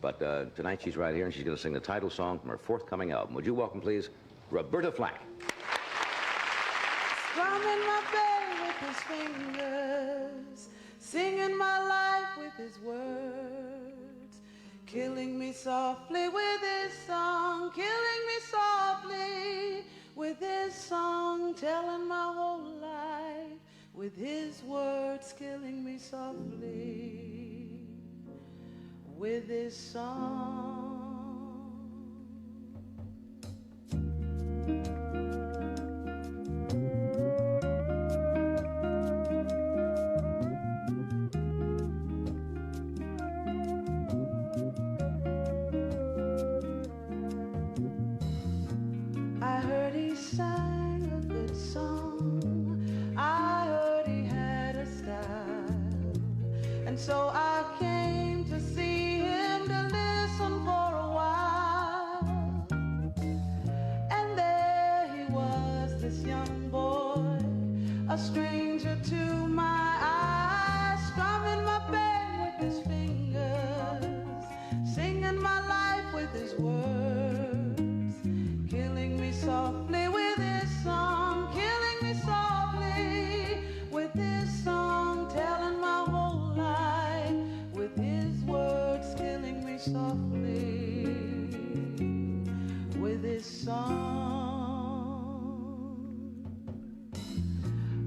But tonight she's right here, and she's going to sing the title song from her forthcoming album. Would you welcome, please, Roberta Flack. Strumming my bass with his fingers, singing my life with his words, killing me softly with his song, killing me softly with his song, telling my whole life with his words, killing me softly with his song. I heard he sang a good song, I heard he had a style, and so I came to see him, to listen for a while. And there he was, this young boy, a stranger to my eyes, strumming my pain with his fingers, singing my life with his words, killing me softly with his song, killing me softly with his song, telling my whole life with his words, killing me softly with his song.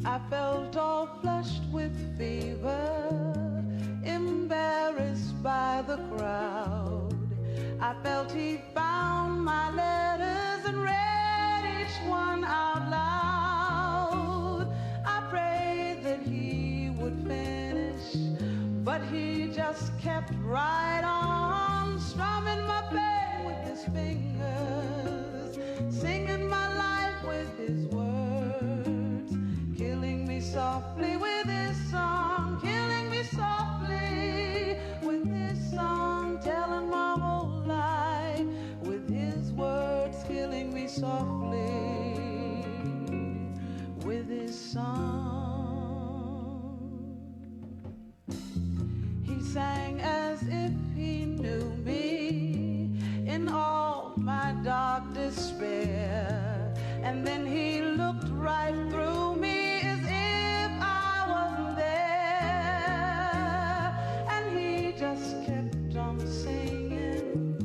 I felt all flushed with fever, embarrassed by the crowd. I felt he found my letters and read each one out loud. I prayed that he would finish, but he just kept right on, strumming my pain with his fingers, singing my life with his words, killing me softly with his song, killing me softly with his song, telling my whole life with his words, killing me softly with his song. He sang as if he knew me in all my dark despair, and then he looked right through me as if I wasn't there, and he just kept on singing,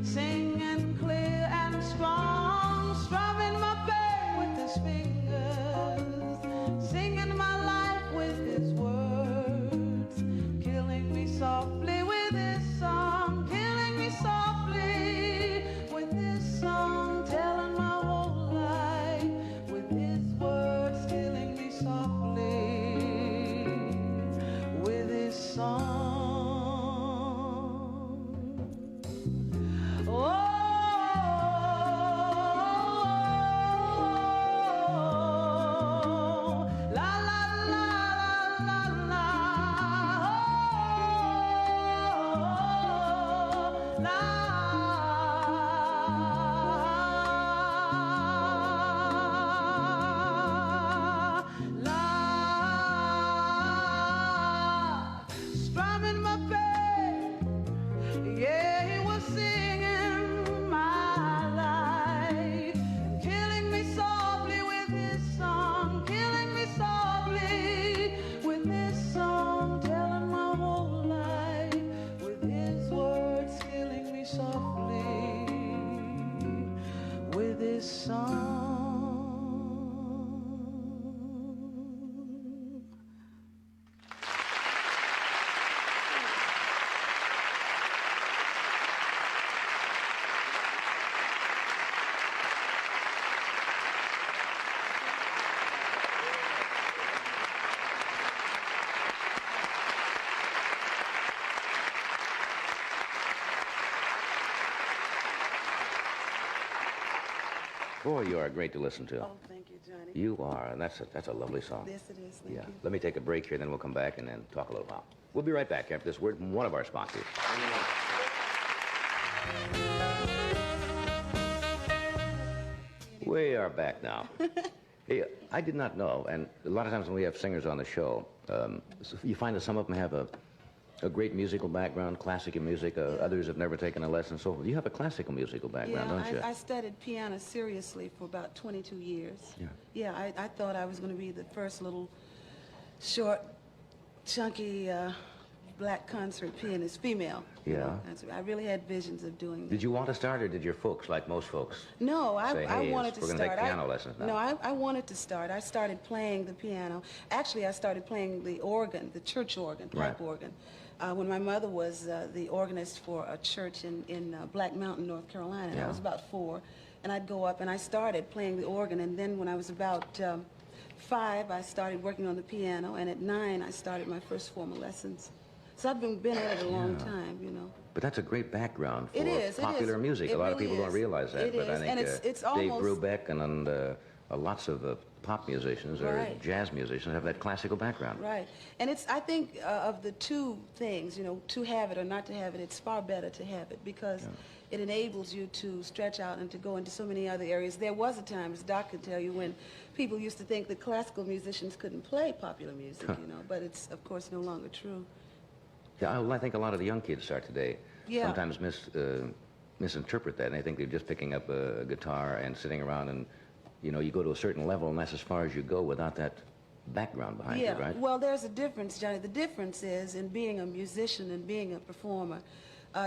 singing clear and strong, strumming my pain with his fingers, singing my life with his words, killing me softly with his song, killing me softly with his song, telling my whole life with his words, killing me softly with his song. Oh, la la la la la, oh, la la, strumming my pain. Yeah, he was singing my life, killing me softly with his song, killing me softly with his song, telling my whole life with his words, killing me softly with his song. Boy, you are great to listen to. Oh, thank you, Johnny. You are, and that's a lovely song. Yes, it is. Thank Yeah. you. Let me take a break here, then we'll come back and then talk a little while. We'll be right back after this word from one of our sponsors. We are back now. Hey, I did not know, and a lot of times when we have singers on the show, you find that some of them have a a great musical background, classical music. Others have never taken a lesson. So you have a classical musical background, don't you? I studied piano seriously for about 22 years. Yeah. Yeah, I thought I was going to be the first little short, chunky black concert pianist, female. Yeah. You know? I really had visions of doing that. Did you want to start, or did your folks, like most folks, No, say, I hey, wanted to we're going start. to take piano lessons now? No, I wanted to start. I started playing the piano. Actually, I started playing the organ, the church organ, pipe Right. organ, when my mother was the organist for a church in Black Mountain, North Carolina. And Yeah. I was about 4, and I'd go up and I started playing the organ. And then when I was about 5, I started working on the piano, and at 9, I started my first formal lessons. So I've been at it a long time, you know. But that's a great background for It is, popular music. It a lot of really people don't is. realize that. It but I is, think and it's Dave almost... Brubeck and lots of pop musicians or Right. jazz musicians have that classical background. Right. And it's, I think, of the two things, you know, to have it or not to have it, it's far better to have it because it enables you to stretch out and to go into so many other areas. There was a time, as Doc could tell you, when people used to think that classical musicians couldn't play popular music, you know, but it's, of course, no longer true. Yeah, well, I think a lot of the young kids start today sometimes misinterpret that, and they think they're just picking up a guitar and sitting around and, you know, you go to a certain level and that's as far as you go without that background behind you, right? Well, there's a difference, Johnny. The difference is in being a musician and being a performer.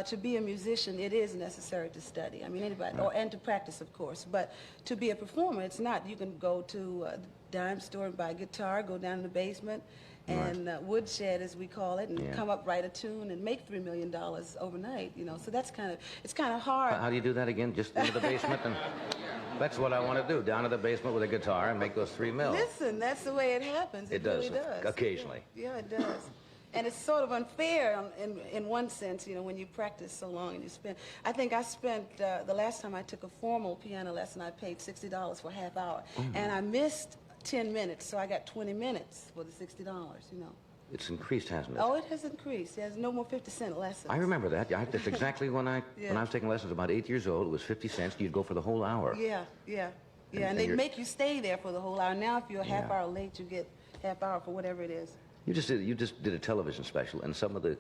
To be a musician, it is necessary to study. I mean, anybody, and to practice, of course. But to be a performer, it's not. You can go to a dime store and buy a guitar, go down in the basement, and woodshed, as we call it, and come up, write a tune, and make $3 million overnight. You know, so that's it's kind of hard. How do you do that again? Just into the basement? And that's what I want to do, down to the basement with a guitar and make those $3 million. Listen, that's the way it happens. It does, really does. occasionally. Yeah, it does. And it's sort of unfair in one sense, you know, when you practice so long and you spend. I think I spent, the last time I took a formal piano lesson, I paid $60 for a half hour. And I missed 10 minutes, so I got 20 minutes for the $60, you know. It's increased, hasn't it? Oh, it has increased. There's no more 50-cent lessons. I remember that. That's exactly when I was taking lessons, about 8 years old. It was 50 cents. You'd go for the whole hour. Yeah. And they make you stay there for the whole hour. Now, if you're a half hour late, you get half hour for whatever it is. You just did a television special, and some of the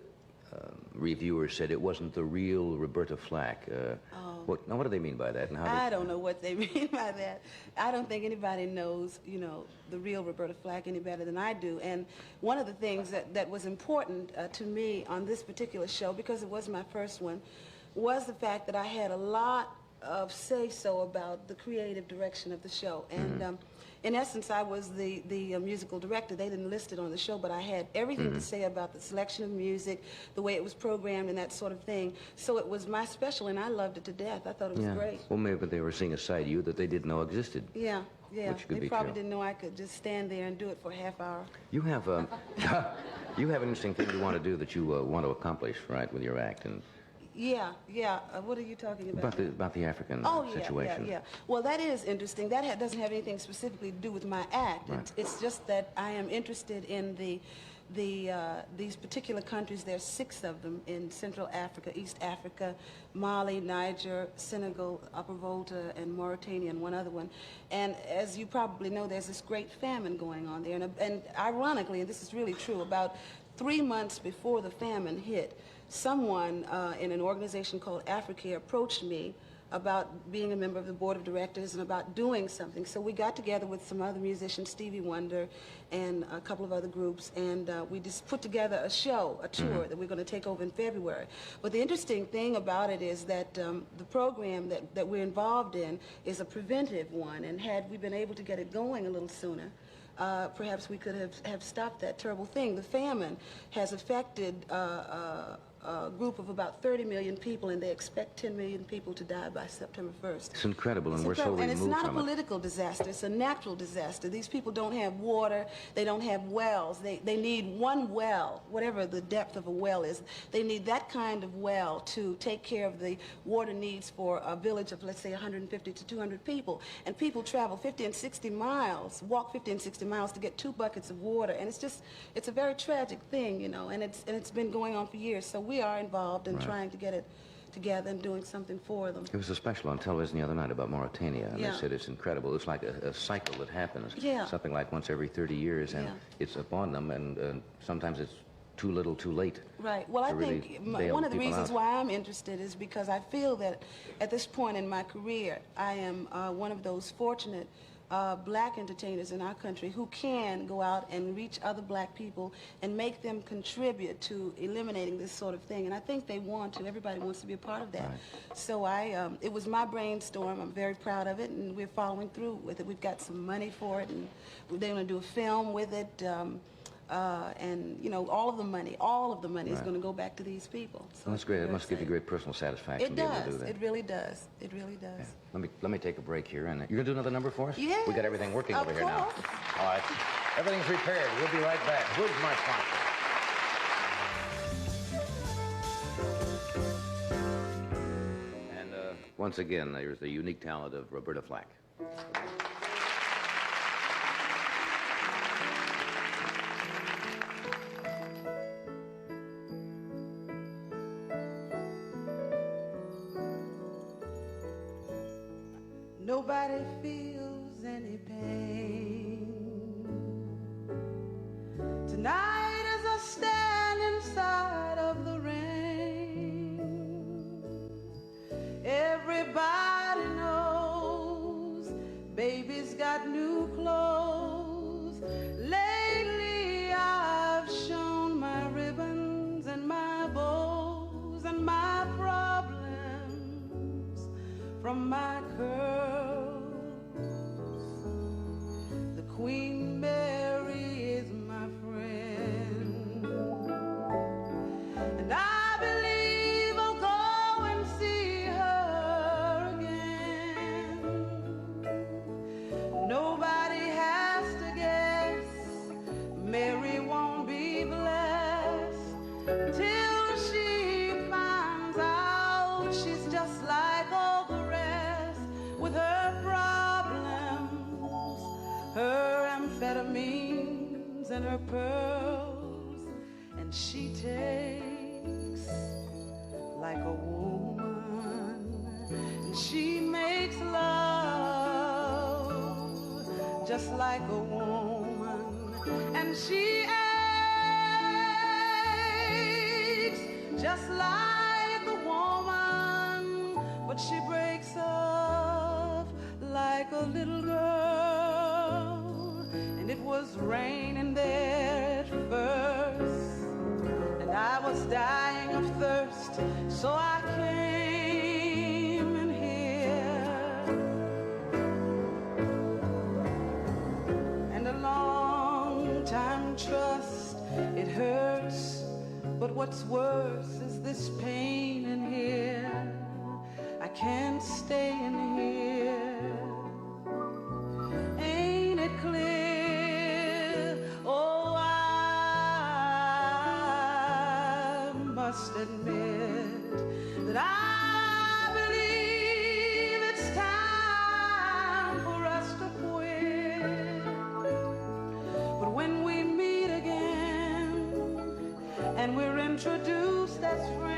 reviewers said it wasn't the real Roberta Flack. What do they mean by that? And I don't know what they mean by that. I don't think anybody knows, you know, the real Roberta Flack any better than I do. And one of the things that was important to me on this particular show, because it was my first one, was the fact that I had a lot of say-so about the creative direction of the show. And in essence, I was the musical director. They didn't list it on the show, but I had everything to say about the selection of music, the way it was programmed, and that sort of thing. So it was my special, and I loved it to death. I thought it was great. Well, maybe they were seeing a side of you that they didn't know existed. Yeah. Which could They be probably true. didn't know I could just stand there and do it for a half hour. You have you have an interesting thing you want to do that you want to accomplish, right, with your act, and Yeah. What are you talking about? about the African situation. Yeah. Well, that is interesting. That doesn't have anything specifically to do with my act. Right. It's just that I am interested in these particular countries. There's 6 of them in Central Africa, East Africa, Mali, Niger, Senegal, Upper Volta, and Mauritania, and one other one. And as you probably know, there's this great famine going on there. And ironically, and this is really true, about 3 months before the famine hit, someone in an organization called Africare approached me about being a member of the board of directors and about doing something. So we got together with some other musicians, Stevie Wonder and a couple of other groups, and we just put together a show, a tour that we're going to take over in February. But the interesting thing about it is that the program that we're involved in is a preventive one, and had we been able to get it going a little sooner, perhaps we could have stopped that terrible thing. The famine has affected a group of about 30 million people, and they expect 10 million people to die by September 1st. It's incredible, and It's we're so incredible. removed And it's not a from it. political disaster. It's a natural disaster. These people don't have water. They don't have wells. They need one well, whatever the depth of a well is. They need that kind of well to take care of the water needs for a village of, let's say, 150 to 200 people. And people travel 50 and 60 miles, walk 50 and 60 miles to get 2 buckets of water. And it's a very tragic thing, you know, and it's been going on for years. So we are involved in trying to get it together and doing something for them. There was a special on television the other night about Mauritania, and they said it's incredible. It's like a cycle that happens, something like once every 30 years, and it's upon them, and sometimes it's too little, too late. Right. Well, I think one of the reasons why I'm interested is because I feel that at this point in my career, I am one of those fortunate black entertainers in our country who can go out and reach other black people and make them contribute to eliminating this sort of thing. And I think they want to. Everybody wants to be a part of that. Right. So it was my brainstorm. I'm very proud of it, and we're following through with it. We've got some money for it, and they're going to do a film with it. And you know, all of the money right. is going to go back to these people. So that's great. It must give you great personal satisfaction. It to does. Be able to do that. It really does. It really does. Yeah. Let me take a break here, and you're gonna do another number for us? Yeah. We got everything working over here now. All right. Everything's repaired. We'll be right back. Who's my sponsor? And once again, there's the unique talent of Roberta Flack. Nobody feels any pain tonight as I stand inside of the rain. Everybody knows baby's got new clothes. Lately I've shown my ribbons and my bows and my problems from my curls. Queen Mary is my friend, and I believe I'll go and see her again. Nobody has to guess Mary won't be blessed till she finds out she's just like all the rest, with her problems, her amphetamines and her pearls, and she takes like a woman, and she makes love just like a woman, and she aches just like a woman, but she breaks up like a little girl. And it was raining there at first, and I was dying of thirst, so I came in here. And a long time trust, it hurts, but what's worse is this pain in here. I can't stay in here. Ain't it clear? Must admit that I believe it's time for us to quit. But when we meet again and we're introduced as friends,